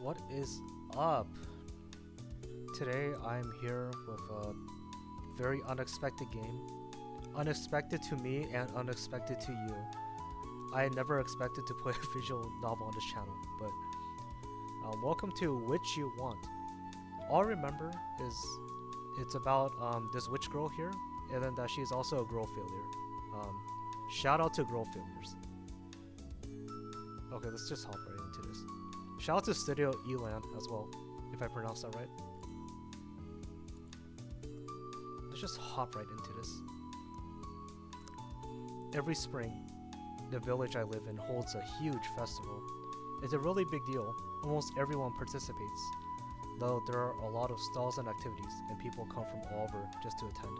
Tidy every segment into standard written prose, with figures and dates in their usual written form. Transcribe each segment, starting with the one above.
What is up? Today I'm here with a very unexpected game. Unexpected to me and unexpected to you. I never expected to play a visual novel on this channel, but welcome to Witch You Want. All I remember is it's about this witch girl here, and then that she's also a girl failure. Shout out to girl failures. Okay, let's just hop right into this. Shout out to Studio Elan as well, if I pronounce that right. Let's just hop right into this. Every spring, the village I live in holds a huge festival. It's a really big deal. Almost everyone participates, though there are a lot of stalls and activities, and people come from all over just to attend.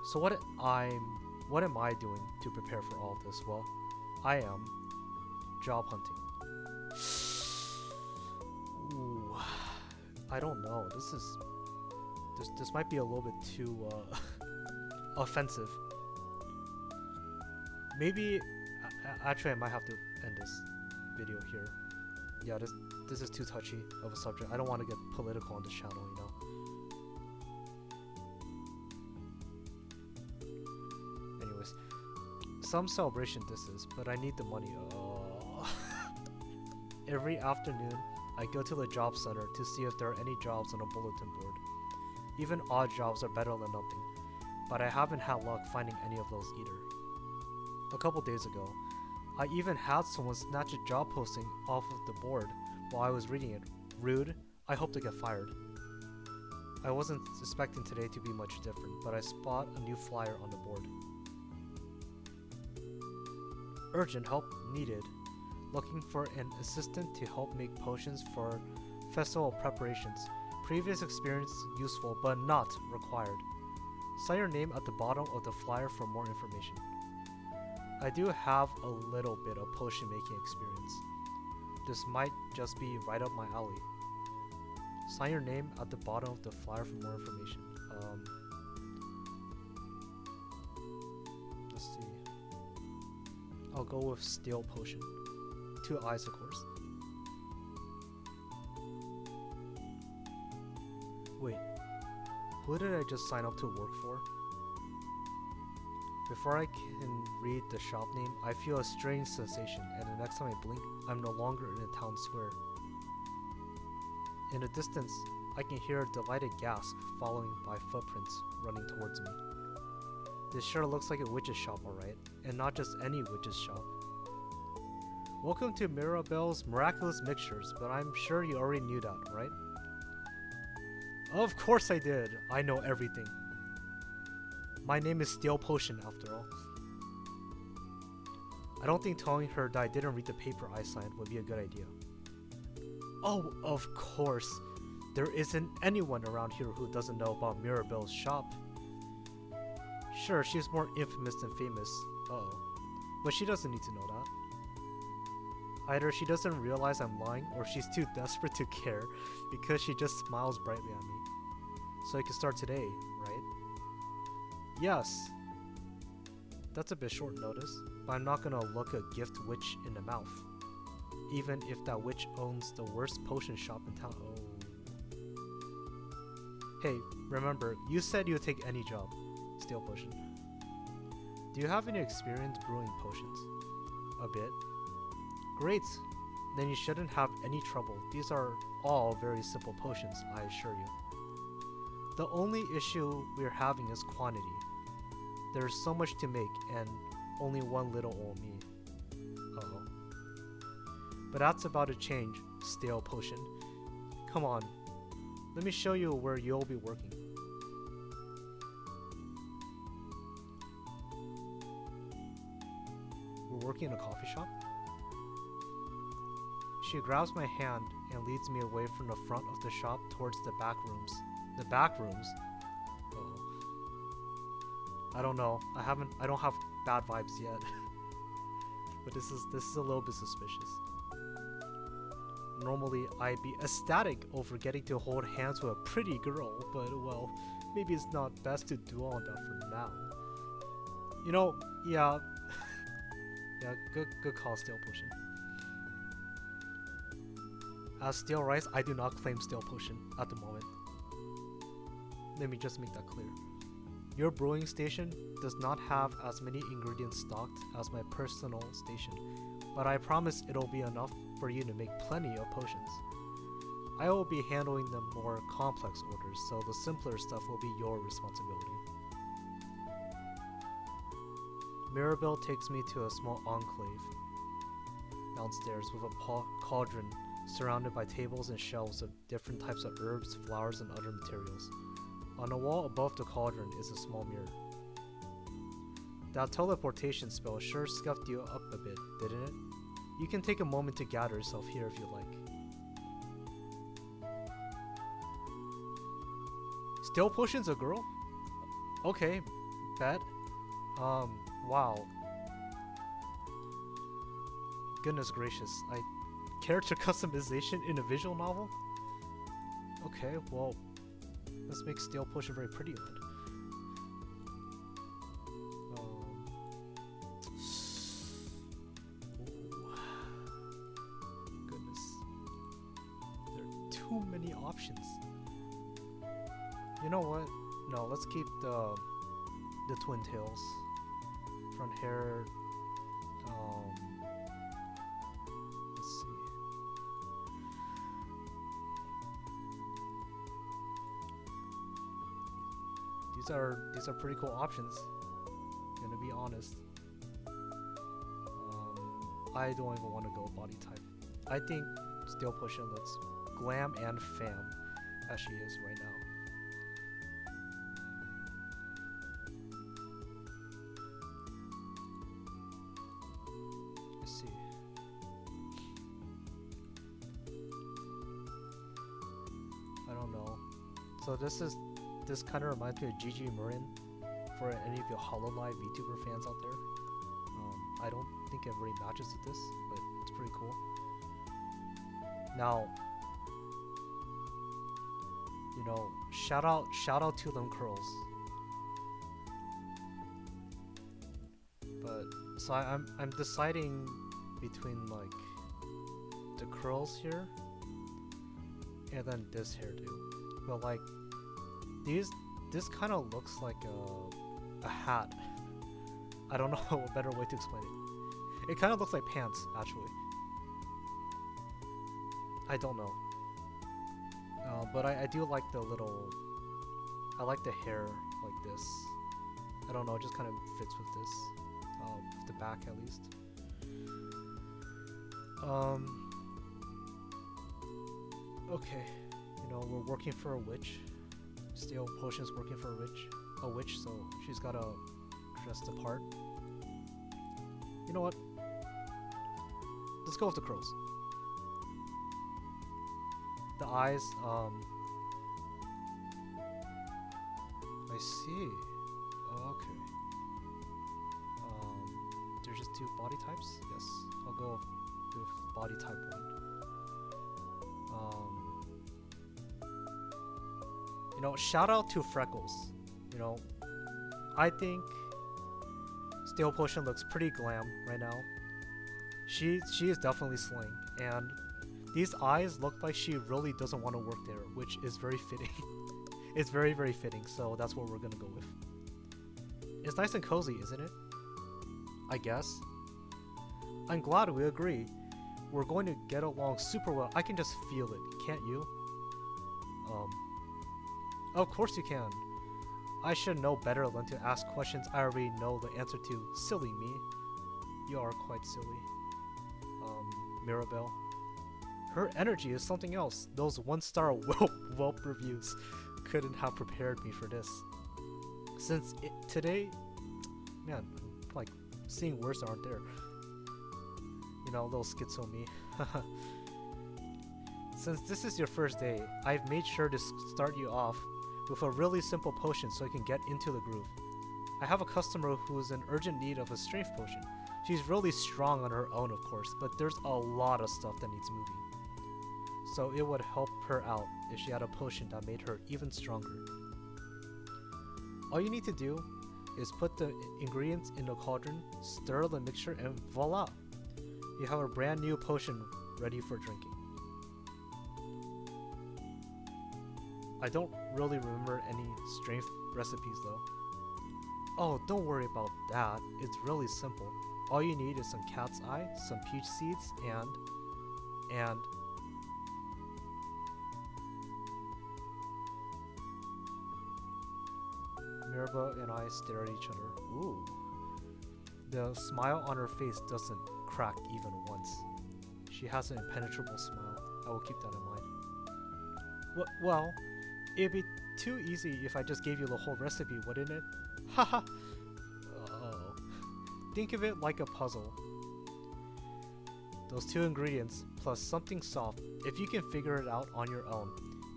So what am I doing to prepare for all of this? Well, I am job hunting. Ooh, I don't know. This might be a little bit too offensive. Maybe actually I might have to end this video here. Yeah, this is too touchy of a subject. I don't want to get political on this channel, you know. Anyways, some celebration this is, but I need the money. Every afternoon, I go to the job center to see if there are any jobs on a bulletin board. Even odd jobs are better than nothing, but I haven't had luck finding any of those either. A couple days ago, I even had someone snatch a job posting off of the board while I was reading it. Rude. I hope to get fired. I wasn't expecting today to be much different, but I spot a new flyer on the board. Urgent help needed. Looking for an assistant to help make potions for festival preparations. Previous experience useful, but not required. Sign your name at the bottom of the flyer for more information. I do have a little bit of potion making experience. This might just be right up my alley. Sign your name at the bottom of the flyer for more information. Let's see. I'll go with stale potion. 2 eyes, of course. Wait, who did I just sign up to work for? Before I can read the shop name, I feel a strange sensation, and the next time I blink, I'm no longer in a town square. In the distance, I can hear a delighted gasp followed by footprints running towards me. This sure looks like a witch's shop, alright, and not just any witch's shop. Welcome to Mirabelle's Miraculous Mixtures, but I'm sure you already knew that, right? Of course I did! I know everything. My name is Stale Potion, after all. I don't think telling her that I didn't read the paper I signed would be a good idea. Oh, of course! There isn't anyone around here who doesn't know about Mirabelle's shop. Sure, she's more infamous than famous. Uh-oh. But she doesn't need to know that. Either she doesn't realize I'm lying, or she's too desperate to care because she just smiles brightly at me. So I can start today, right? Yes. That's a bit short notice, but I'm not gonna look a gift witch in the mouth. Even if that witch owns the worst potion shop in town. Oh. Hey, remember, you said you would take any job. Stale Potion. Do you have any experience brewing potions? A bit. Great! Then you shouldn't have any trouble. These are all very simple potions, I assure you. The only issue we're having is quantity. There's so much to make, and only one little old me. Uh-oh. But that's about to change, Stale Potion. Come on, let me show you where you'll be working. We're working in a coffee shop? She grabs my hand and leads me away from the front of the shop towards the back rooms. The back rooms? Uh-oh. I don't know. I don't have bad vibes yet. But this is a little bit suspicious. Normally I'd be ecstatic over getting to hold hands with a pretty girl, but well, maybe it's not best to dwell on that for now. You know, yeah. Yeah, good call, Stale Potion. As StaleRiice, I do not claim Stale Potion at the moment. Let me just make that clear. Your brewing station does not have as many ingredients stocked as my personal station, but I promise it'll be enough for you to make plenty of potions. I will be handling the more complex orders, so the simpler stuff will be your responsibility. Mirabelle takes me to a small enclave downstairs with a cauldron surrounded by tables and shelves of different types of herbs, flowers, and other materials. On the wall above the cauldron is a small mirror. That teleportation spell sure scuffed you up a bit, didn't it? You can take a moment to gather yourself here if you like. Stale Potion's a girl? Okay, bet. Wow. Goodness gracious, character customization in a visual novel? Okay, well, let's make Stale Potion very pretty then. Goodness. There are too many options. You know what? No, let's keep the twin tails. Front hair. Let's see. These are pretty cool options. Gonna be honest. I don't even want to go body type. I think Stale Potion looks glam and femme as she is right now. Let's see. I don't know. So this kind of reminds me of Gigi Marin for any of you HoloLive VTuber fans out there. I don't think it really matches with this, but it's pretty cool. Now, you know, shout out to them curls. But so I'm deciding between like the curls here and then this hairdo. But like this kind of looks like a hat. I don't know a better way to explain it. It kind of looks like pants, actually. I don't know. But I do like the little... I like the hair like this. I don't know, it just kind of fits with this. With the back, at least. Okay. You know, we're working for a witch. Stale Potion's working for a witch, so she's gotta dress the part. You know what? Let's go with the curls. The eyes, I see. Oh, okay. There's just two body types? Yes. I'll go with body type 1. You know, shout out to Freckles. You know, I think Stale Potion looks pretty glam right now. She is definitely slaying, and these eyes look like she really doesn't want to work there, which is very fitting. It's very, very fitting, so that's what we're gonna go with. It's nice and cozy, isn't it? I guess. I'm glad we agree. We're going to get along super well. I can just feel it, can't you? Of course you can. I should know better than to ask questions I already know the answer to. Silly me. You are quite silly. Mirabelle. Her energy is something else. Those 1-star Whelp reviews couldn't have prepared me for this. Since today, man, like, seeing worse aren't there. You know, a little schizo me. Since this is your first day, I've made sure to start you off with a really simple potion so you can get into the groove. I have a customer who's in urgent need of a strength potion. She's really strong on her own, of course, but there's a lot of stuff that needs moving. So it would help her out if she had a potion that made her even stronger. All you need to do is put the ingredients in the cauldron, stir the mixture, and voila! You have a brand new potion ready for drinking. I don't really remember any strength recipes though. Oh, don't worry about that. It's really simple. All you need is some cat's eye, some peach seeds, and Mirabelle and I stare at each other. Ooh. The smile on her face doesn't crack even once. She has an impenetrable smile. I will keep that in mind. Well, it'd be too easy if I just gave you the whole recipe, wouldn't it? Haha. Oh. Think of it like a puzzle. Those 2 ingredients plus something soft, if you can figure it out on your own,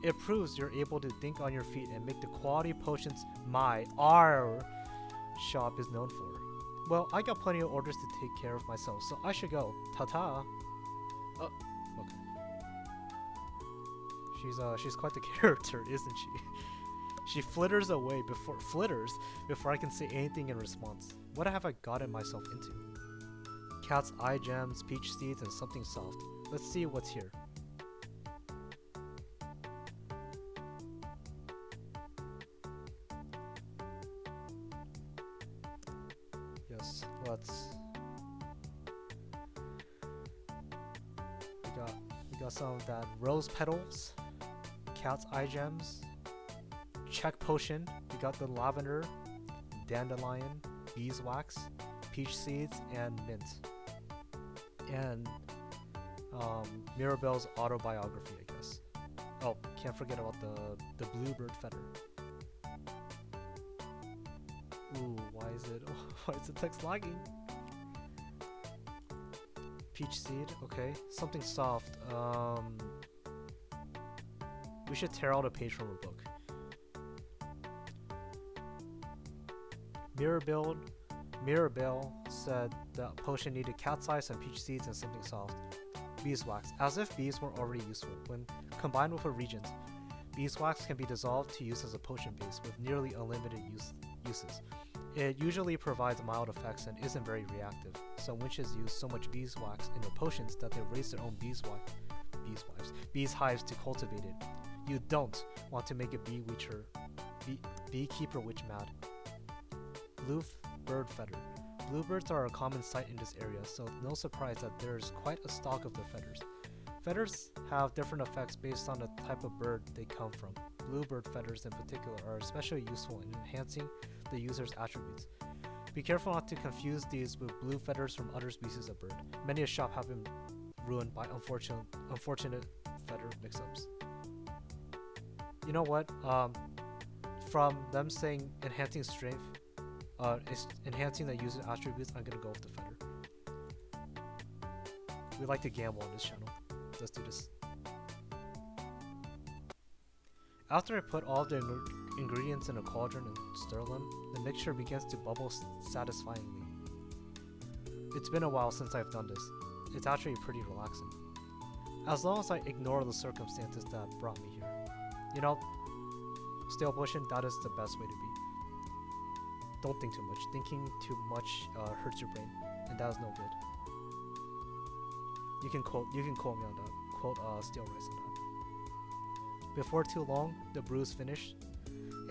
it proves you're able to think on your feet and make the quality potions our shop is known for. Well, I got plenty of orders to take care of myself, so I should go. Ta-ta. Okay. She's quite the character, isn't she? She flitters away before I can say anything in response. What have I gotten myself into? Cat's eye gems, peach seeds, and something soft. Let's see what's here. Yes, we got some of that rose petals, cat's eye gems, check potion. We got the lavender, dandelion, beeswax, peach seeds, and mint. And Mirabelle's autobiography, I guess. Oh, can't forget about the bluebird feather. Ooh, why is the text lagging? Peach seed, okay. Something soft. We should tear out a page from a book. Mirabelle said the potion needed cat's eyes and peach seeds and something soft. Beeswax. As if bees weren't already useful. When combined with a reagent, beeswax can be dissolved to use as a potion base with nearly unlimited uses. It usually provides mild effects and isn't very reactive. Some witches use so much beeswax in their potions that they raise their own bees hives to cultivate it. You don't want to make a beekeeper witch mad. Bluebird feather. Bluebirds are a common sight in this area, so no surprise that there's quite a stock of their feathers. Feathers have different effects based on the type of bird they come from. Bluebird feathers in particular are especially useful in enhancing the user's attributes. Be careful not to confuse these with blue feathers from other species of bird. Many a shop have been ruined by unfortunate feather mix-ups. You know what? From them saying enhancing strength, enhancing the user's attributes, I'm gonna go with the feather. We like to gamble on this channel. Let's do this. After I put all the ingredients in a cauldron and stir them, the mixture begins to bubble satisfyingly. It's been a while since I've done this. It's actually pretty relaxing. As long as I ignore the circumstances that brought me here. You know, stale potion, that is the best way to be. Don't think too much. Thinking too much hurts your brain, and that is no good. You can quote me on that. Quote StaleRiice on that. Before too long, the brew is finished,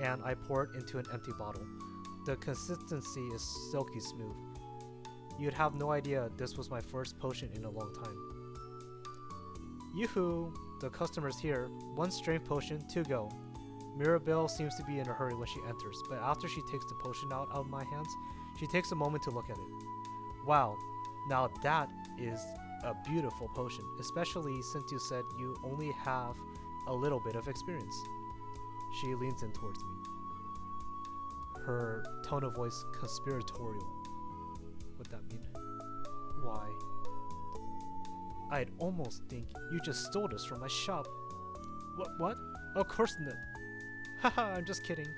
and I pour it into an empty bottle. The consistency is silky smooth. You'd have no idea this was my first potion in a long time. Yoo-hoo! The customer's here. 1 strength potion, 2 go. Mirabelle seems to be in a hurry when she enters, but after she takes the potion out of my hands, she takes a moment to look at it. Wow, now that is a beautiful potion, especially since you said you only have a little bit of experience. She leans in towards me. Her tone of voice conspiratorial. What'd that mean? Why? I'd almost think you just stole this from my shop. What? Of course not. Haha, I'm just kidding.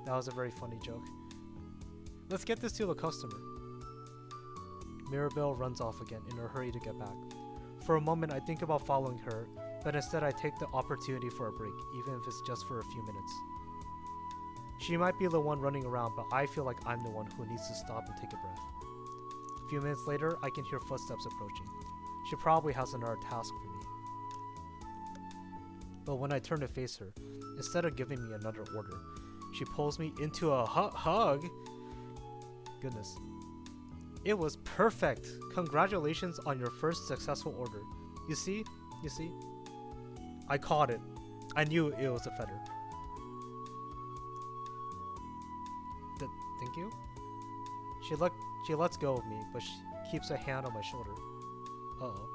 That was a very funny joke. Let's get this to the customer. Mirabelle runs off again in a hurry to get back. For a moment I think about following her, but instead I take the opportunity for a break, even if it's just for a few minutes. She might be the one running around, but I feel like I'm the one who needs to stop and take a breath. A few minutes later, I can hear footsteps approaching. She probably has another task for me. But when I turn to face her, instead of giving me another order, she pulls me into a hug. Goodness. It was perfect! Congratulations on your first successful order. You see? I caught it. I knew it was a feather. Thank you? She lets go of me, but she keeps a hand on my shoulder. Uh-oh.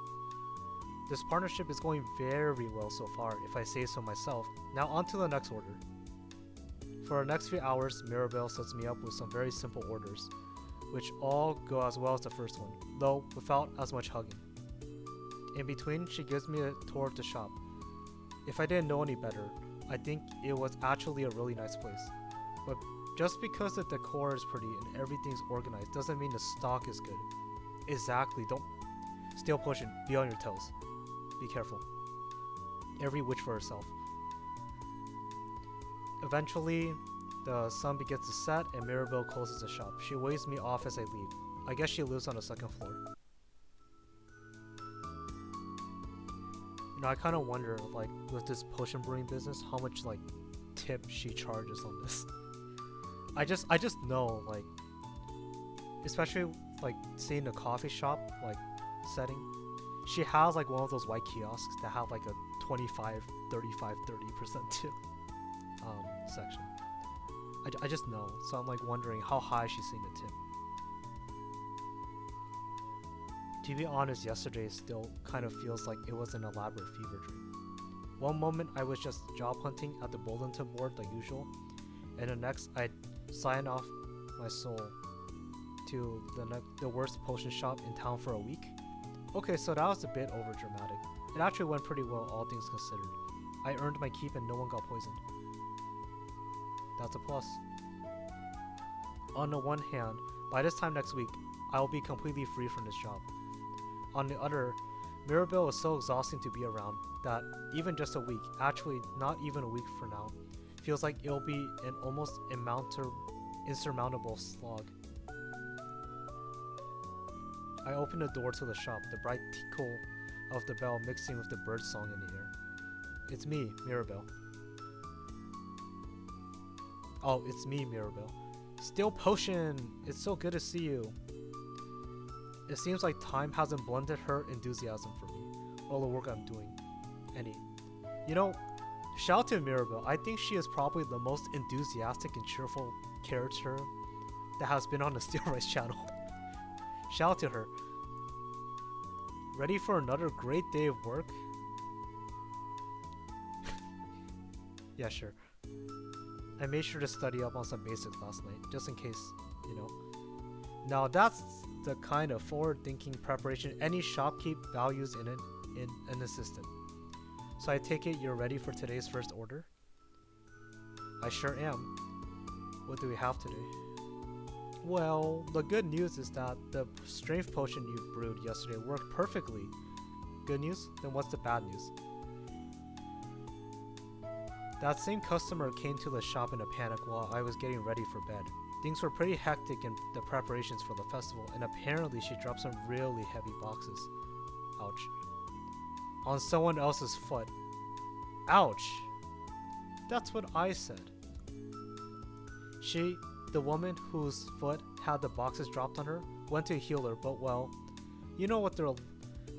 This partnership is going very well so far, if I say so myself. Now on to the next order. For the next few hours, Mirabelle sets me up with some very simple orders, which all go as well as the first one, though without as much hugging. In between, she gives me a tour of the shop. If I didn't know any better, I think it was actually a really nice place. But just because the decor is pretty and everything's organized doesn't mean the stock is good. Exactly, don't... Stale Potion, be on your toes. Be careful. Every witch for herself. Eventually, the sun begins to set and Mirabelle closes the shop. She waves me off as I leave. I guess she lives on the second floor. You know, I kind of wonder, like, with this potion brewing business, how much, like, tip she charges on this. I just know, like, especially, like, seeing the coffee shop, like, setting, she has, like, one of those white kiosks that have, like, a 25, 35, 30% tip, section. I just know, so I'm, like, wondering how high she's seeing the tip. To be honest, yesterday still kind of feels like it was an elaborate fever dream. One moment I was just job hunting at the bulletin board like usual, and the next I'd sign off my soul to the worst potion shop in town for a week. Okay, so that was a bit over dramatic. It actually went pretty well, all things considered. I earned my keep and no one got poisoned. That's a plus. On the one hand, by this time next week, I will be completely free from this job. On the other, Mirabelle is so exhausting to be around that even just a week, actually not even a week for now, feels like it'll be an almost insurmountable slog. I open the door to the shop, the bright tinkle of the bell mixing with the bird song in the air. It's me, Mirabelle. Oh, it's me, Mirabelle. Stale Potion! It's so good to see you. It seems like time hasn't blunted her enthusiasm for me, all the work I'm doing. Any. You know, shout out to Mirabelle. I think she is probably the most enthusiastic and cheerful character that has been on the StaleRiice channel. Shout out to her. Ready for another great day of work? Yeah, sure. I made sure to study up on some basics last night, just in case, you know. Now that's the kind of forward-thinking preparation any shopkeep values in an assistant. So I take it you're ready for today's first order? I sure am. What do we have today? Well, the good news is that the strength potion you brewed yesterday worked perfectly. Good news? Then what's the bad news? That same customer came to the shop in a panic while I was getting ready for bed. Things were pretty hectic in the preparations for the festival, and apparently she dropped some really heavy boxes. Ouch. On someone else's foot. Ouch! That's what I said. She, the woman whose foot had the boxes dropped on her, went to heal her, but well, you know what they're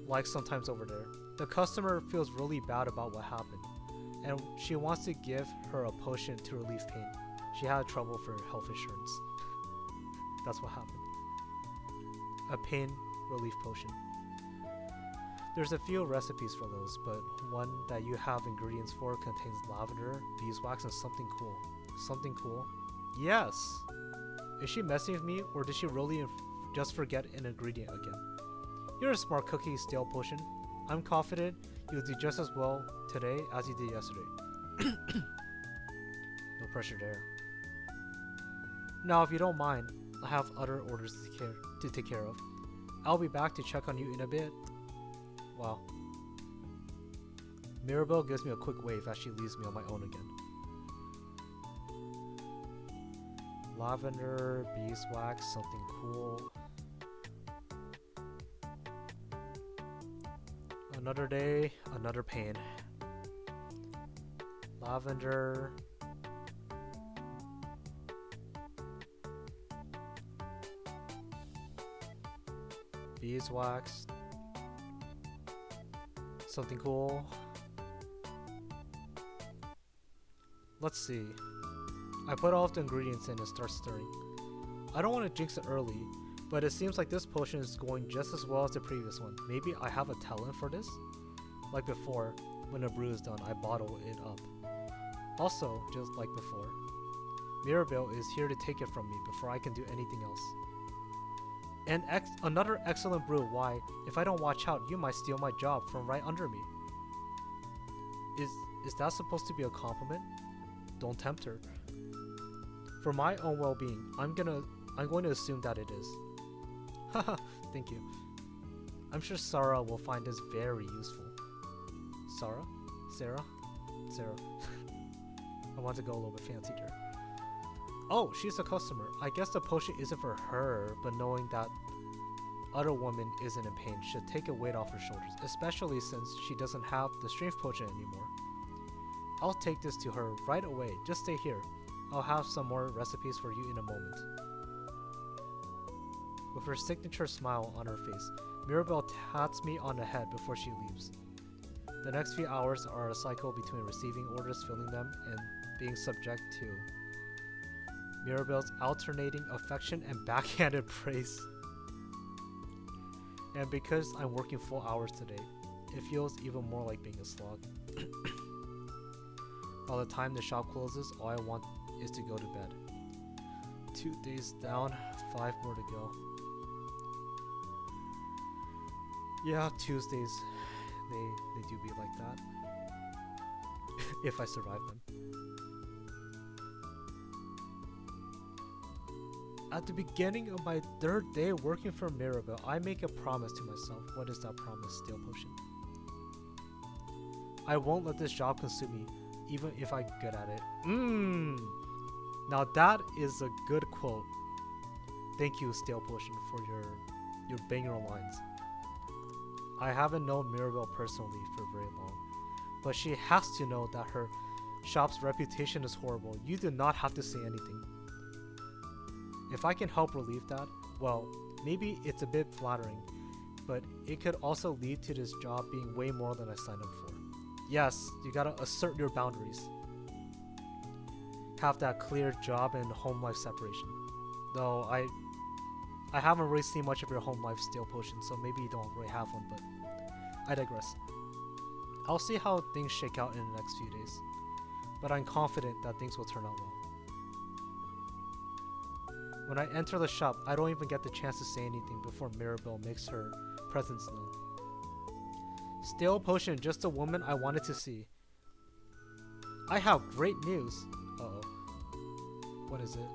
like sometimes over there. The customer feels really bad about what happened, and she wants to give her a potion to relieve pain. She had trouble for health insurance. That's what happened. A pain relief potion. There's a few recipes for those, but one that you have ingredients for contains lavender, beeswax, and something cool. Something cool? Yes! Is she messing with me, or did she really just forget an ingredient again? You're a smart cookie, Stale Potion. I'm confident you'll do just as well today as you did yesterday. No pressure there. Now, if you don't mind, I have other orders to take care of. I'll be back to check on you in a bit. Wow. Mirabelle gives me a quick wave as she leaves me on my own again. Lavender, beeswax, something cool. Another day, another pain. Lavender. Beeswax. Something cool. Let's see. I put all of the ingredients in and start stirring. I don't want to jinx it early, but it seems like this potion is going just as well as the previous one. Maybe I have a talent for this? Like before, when a brew is done, I bottle it up. Also, just like before, Mirabelle is here to take it from me before I can do anything else. And another excellent brew. Why, if I don't watch out, you might steal my job from right under me. Is that supposed to be a compliment? Don't tempt her. For my own well-being, I'm going to assume that it is. Haha, thank you. I'm sure Sarah will find this very useful. Sarah? Sarah? Sarah. I want to go a little bit fancy there. Oh, she's a customer. I guess the potion isn't for her, but knowing that other woman isn't in pain should take a weight off her shoulders, especially since she doesn't have the strength potion anymore. I'll take this to her right away. Just stay here. I'll have some more recipes for you in a moment. With her signature smile on her face, Mirabelle pats me on the head before she leaves. The next few hours are a cycle between receiving orders, filling them, and being subject to Mirabelle's alternating affection and backhanded praise. And because I'm working full hours today, it feels even more like being a slog. By the time the shop closes, all I want is to go to bed. 2 days down, 5 more to go. Yeah, Tuesdays, they do be like that. If I survive them. At the beginning of my 3rd day working for Mirabelle, I make a promise to myself. What is that promise, Stale Potion? I won't let this job consume me, even if I'm good at it. Now that is a good quote. Thank you, Stale Potion, for your banger lines. I haven't known Mirabelle personally for very long, but she has to know that her shop's reputation is horrible. You do not have to say anything. If I can help relieve that, well, maybe it's a bit flattering, but it could also lead to this job being way more than I signed up for. Yes, you gotta assert your boundaries. Have that clear job and home life separation. Though I haven't really seen much of your home life, Stale Potion, so maybe you don't really have one, but I digress. I'll see how things shake out in the next few days, but I'm confident that things will turn out well. When I enter the shop, I don't even get the chance to say anything before Mirabelle makes her presence known. Stale Potion, just a woman I wanted to see. I have great news. Uh-oh. What is it?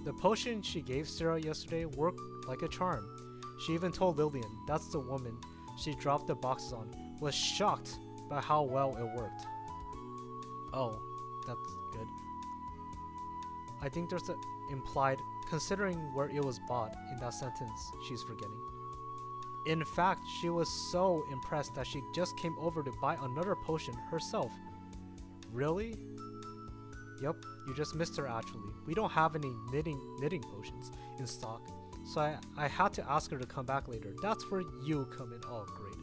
The potion she gave Sarah yesterday worked like a charm. She even told Lillian, that's the woman she dropped the boxes on, was shocked by how well it worked. Oh, that's good. I think there's an implied, considering where it was bought, in that sentence she's forgetting. In fact, she was so impressed that she just came over to buy another potion herself. Really? Yep, you just missed her actually. We don't have any knitting potions in stock, so I had to ask her to come back later. That's where you come in. Oh, great.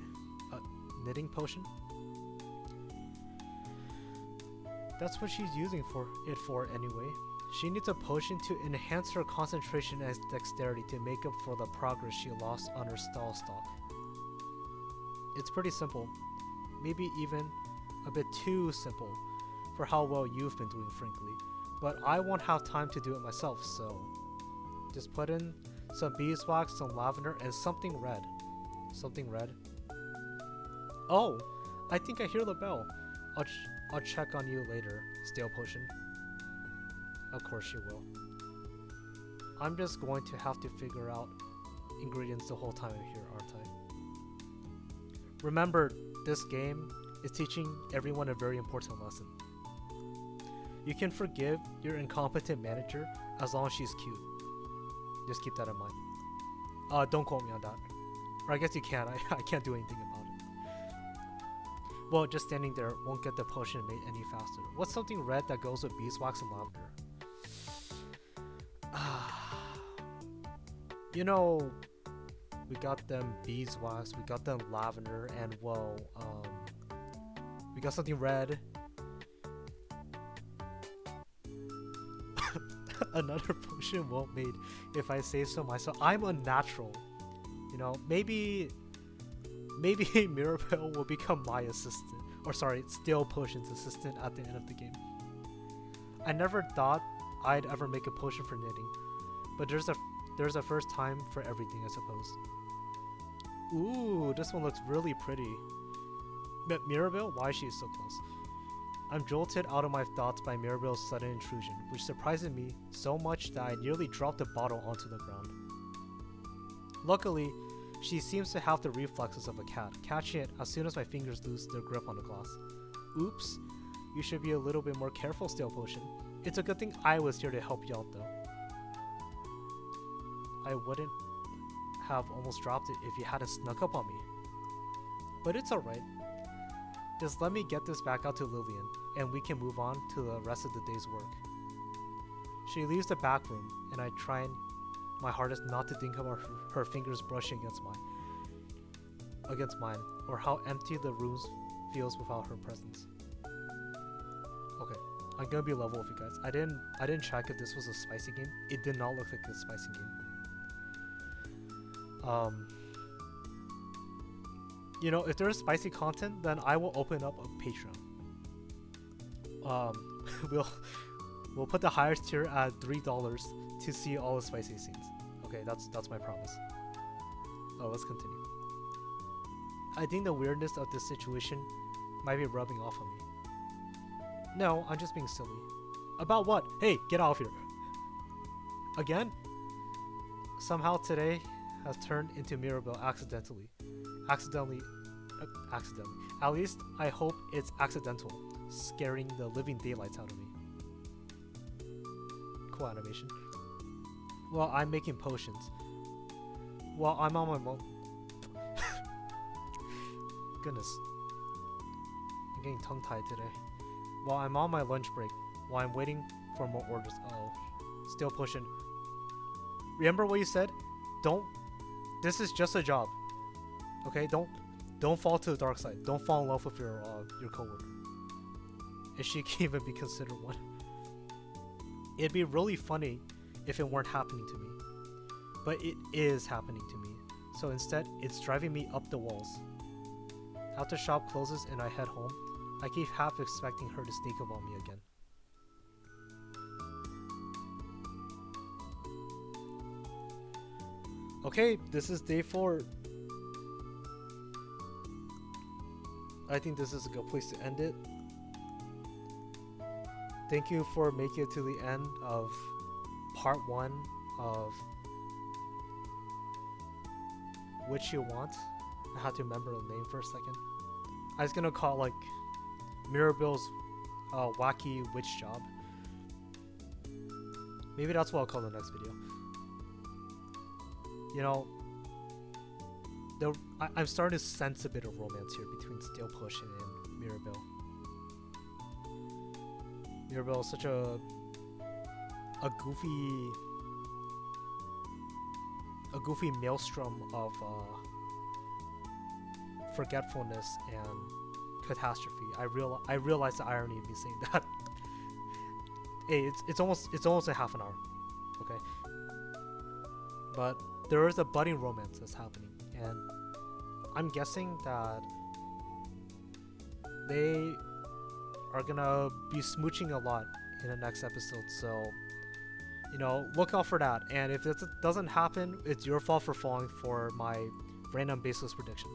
Knitting potion? That's what she's using it for anyway. She needs a potion to enhance her concentration and dexterity to make up for the progress she lost on her stall stock. It's pretty simple, maybe even a bit too simple for how well you've been doing, frankly, but I won't have time to do it myself, so just put in some beeswax, some lavender, and something red. Something red. Oh, I think I hear the bell. I'll check on you later, Stale Potion. Of course you will. I'm just going to have to figure out ingredients the whole time I'm here, aren't I? Remember, this game is teaching everyone a very important lesson. You can forgive your incompetent manager as long as she's cute. Just keep that in mind. Don't quote me on that. Or I guess you can. I can't do anything about it. Well, just standing there won't get the potion made any faster. What's something red that goes with beeswax and lavender? You know, we got them beeswax, we got them lavender, and well, we got something red. Another potion won't made if I say so myself. I'm unnatural. You know, maybe Mirabelle will become my assistant. Or sorry, Stale Potion's assistant at the end of the game. I never thought I'd ever make a potion for knitting. But there's a first time for everything, I suppose. Ooh, this one looks really pretty. Mirabelle? Why is she so close? I'm jolted out of my thoughts by Mirabelle's sudden intrusion, which surprises me so much that I nearly dropped the bottle onto the ground. Luckily, she seems to have the reflexes of a cat, catching it as soon as my fingers lose their grip on the glass. Oops, you should be a little bit more careful, Stale Potion. It's a good thing I was here to help you out though. I wouldn't have almost dropped it if you hadn't snuck up on me. But it's alright. Just let me get this back out to Lillian, and we can move on to the rest of the day's work. She leaves the back room, and I try my hardest not to think about her fingers brushing against mine, or how empty the room feels without her presence. Okay, I'm gonna be level with you guys. I didn't check if this was a spicy game. It did not look like a spicy game. You know, if there's spicy content, then I will open up a Patreon. We'll put the highest tier at $3 to see all the spicy scenes. Okay, that's my promise. Oh, let's continue. I think the weirdness of this situation might be rubbing off on me. No, I'm just being silly. About what? Hey, get out of here. Again? Somehow today has turned into Mirabelle accidentally. Accidentally. At least I hope it's accidental, scaring the living daylights out of me. Cool animation. Well, I'm making potions. While I'm on my Goodness. I'm getting tongue-tied today. While I'm on my lunch break, while I'm waiting for more orders. Uh-oh. Still pushing. Remember what you said? This is just a job. Okay, don't fall to the dark side. Don't fall in love with your coworker. If she can even be considered one. It'd be really funny if it weren't happening to me. But it is happening to me. So instead, it's driving me up the walls. After shop closes and I head home, I keep half expecting her to sneak up on me again. Okay, this is day 4. I think this is a good place to end it. Thank you for making it to the end of part 1 of Which You Want. I had to remember the name for a second. I was gonna call it like Mirabelle's wacky witch job. Maybe that's what I'll call the next video. You know, I'm starting to sense a bit of romance here between Stale Potion and Mirabelle. Mirabelle is such a goofy maelstrom of forgetfulness and catastrophe. I realize the irony of me saying that. Hey, it's almost a half an hour, okay? But there is a budding romance that's happening, and I'm guessing that they are gonna be smooching a lot in the next episode, so you know, look out for that. And if it doesn't happen, it's your fault for falling for my random baseless prediction.